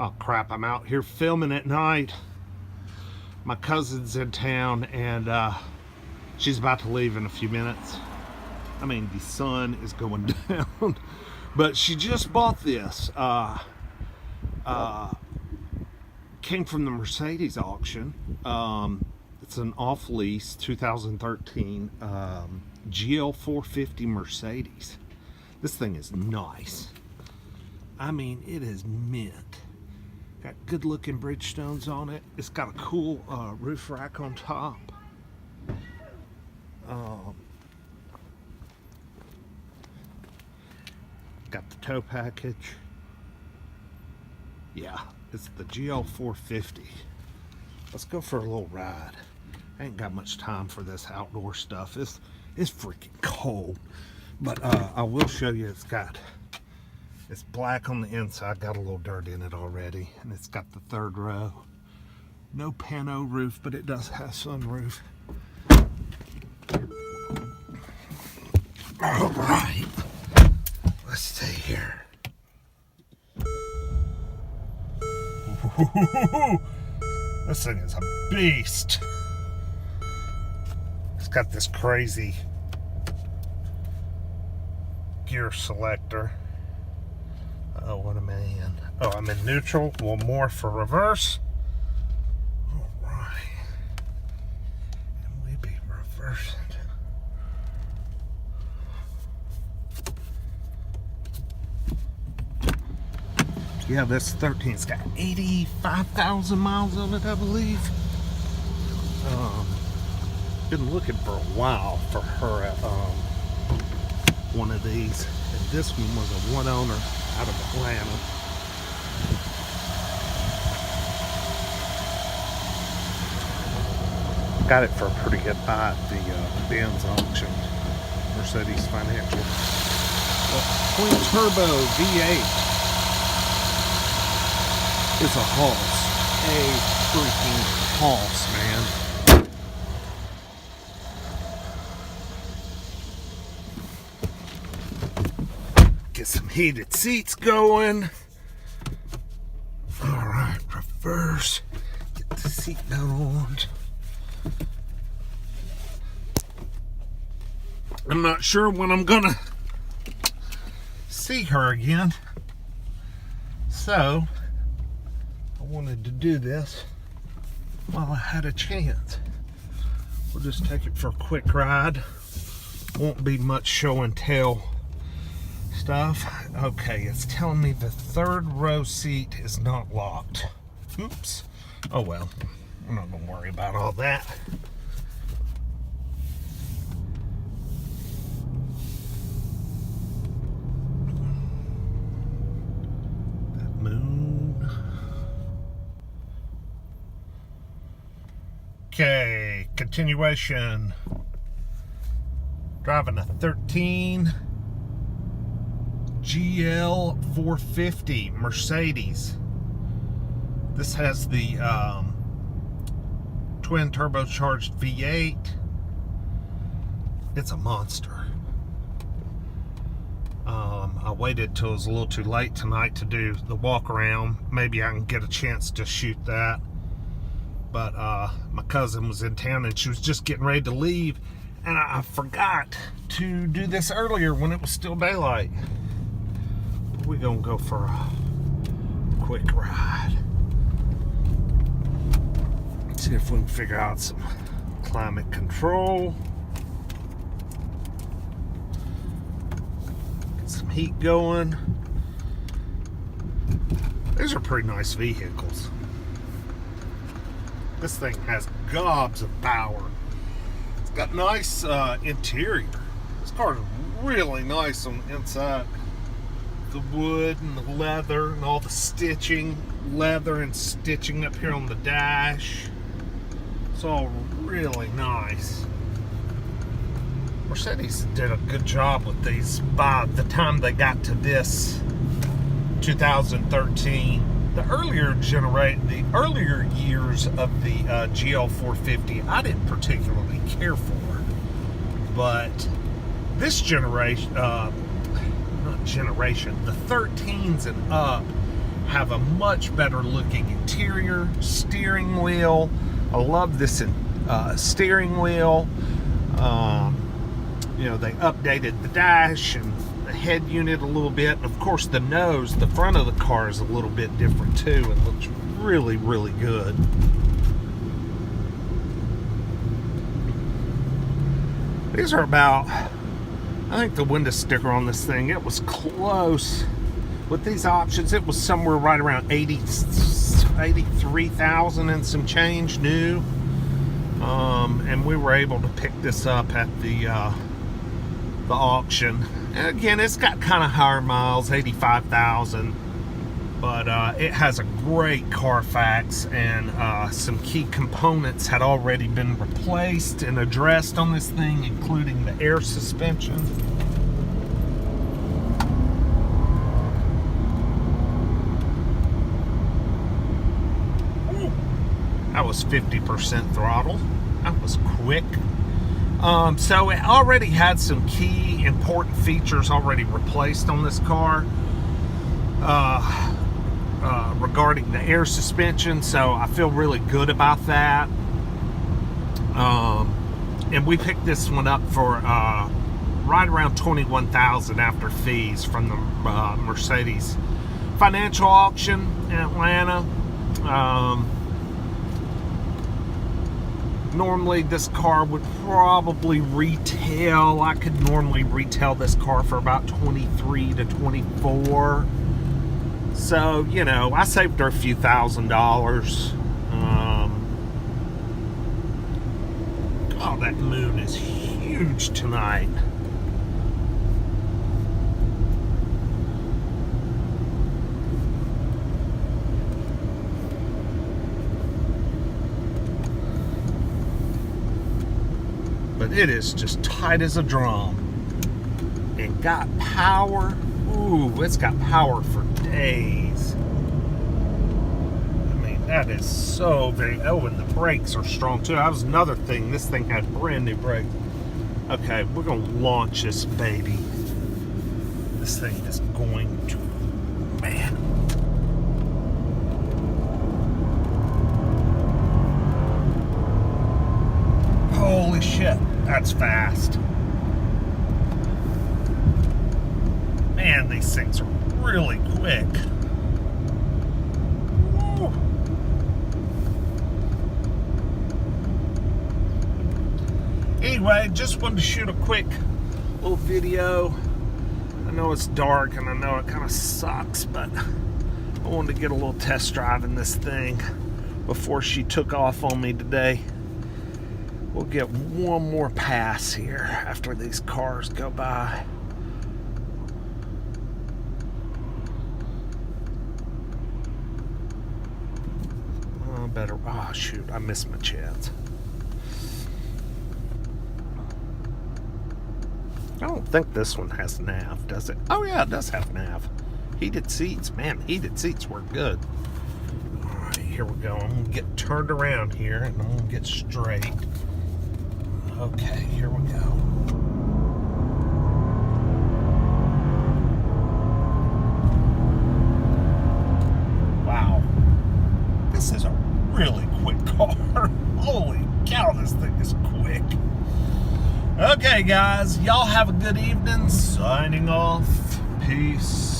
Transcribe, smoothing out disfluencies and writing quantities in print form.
Oh crap, I'm out here filming at night. My cousin's in town and she's about to leave in a few minutes. I mean, the sun is going down. But she just bought this. Came from the Mercedes auction. It's an off-lease 2013 GL450 Mercedes. This thing is nice. I mean, it is mint. Got good looking Bridgestones on it. It's got a cool roof rack on top. Got the tow package. Yeah, it's the GL450. Let's go for a little ride. I ain't got much time for this outdoor stuff. It's freaking cold. But I will show you it's black on the inside, got a little dirt in it already, and it's got the third row. No pano roof, but it does have sunroof. All right, let's stay here. This thing is a beast. It's got this crazy gear selector. Oh, what am I in? Oh, I'm in neutral. One more for reverse. All right. And we be reversing. Yeah, this 13's got 85,000 miles on it, I believe. Been looking for a while for her at one of these. And this one was a one owner out of Atlanta. Got it for a pretty good buy at the Benz auction, Mercedes Financial. Twin Turbo V8 is a hoss, a freaking hoss, man. Get some heated seats going. All right, reverse. Get the seatbelt on. I'm not sure when I'm gonna see her again, so I wanted to do this while I had a chance. We'll just take it for a quick ride. Won't be much show and tell stuff. Okay, it's telling me the third row seat is not locked. Oops. Oh well, I'm not gonna worry about all that. That moon. Okay, continuation. Driving a 13 GL450 Mercedes. This has the twin turbocharged V8. It's a monster. I waited till it was a little too late tonight to do the walk around. Maybe I can get a chance to shoot that. But my cousin was in town and she was just getting ready to leave, and I forgot to do this earlier when it was still daylight. We're gonna go for a quick ride. See if we can figure out some climate control. Get some heat going. These are pretty nice vehicles. This thing has gobs of power. It's got nice interior. This car is really nice on the inside. The wood and the leather and all the stitching, leather and stitching up here on the dash. It's all really nice. Mercedes did a good job with these by the time they got to this 2013. The earlier years of the GL450 I didn't particularly care for, but this generation, the 13s and up have a much better looking interior, steering wheel. I love this steering wheel. You know, they updated the dash and the head unit a little bit. And of course, the nose, the front of the car is a little bit different too. It looks really, really good. These are about, I think the window sticker on this thing, it was close. With these options, it was somewhere right around 83,000 and some change new. And we were able to pick this up at the auction. And again, it's got kind of higher miles, 85,000, but it has a great Carfax, and some key components had already been replaced and addressed on this thing, including the air suspension. That was 50% throttle. That was quick. So it already had some key important features already replaced on this car regarding the air suspension, so I feel really good about that. And we picked this one up for right around $21,000 after fees from the Mercedes financial auction in Atlanta. Normally this car would probably retail, I could normally retail this car for about 23 to 24. So, you know, I saved her a few $1,000s. Oh, that moon is huge tonight. But it is just tight as a drum. And got power. Ooh, it's got power for days. I mean, that is so very... Oh, and the brakes are strong too. That was another thing. This thing had brand new brakes. Okay, we're going to launch this baby. This thing is going to... Man. Holy shit, that's fast. Man, these things are really quick. Woo. Anyway, just wanted to shoot a quick little video. I know it's dark and I know it kind of sucks, but I wanted to get a little test drive in this thing before she took off on me today. We'll get one more pass here after these cars go by. Better. Oh, shoot. I missed my chance. I don't think this one has nav, does it? Oh, yeah, it does have nav. Heated seats. Man, heated seats work good. All right, here we go. I'm going to get turned around here, and I'm going to get straight. Okay, here we go. Wow. This is a really quick car. Holy cow, this thing is quick. Okay, guys, y'all have a good evening. Signing off. Peace.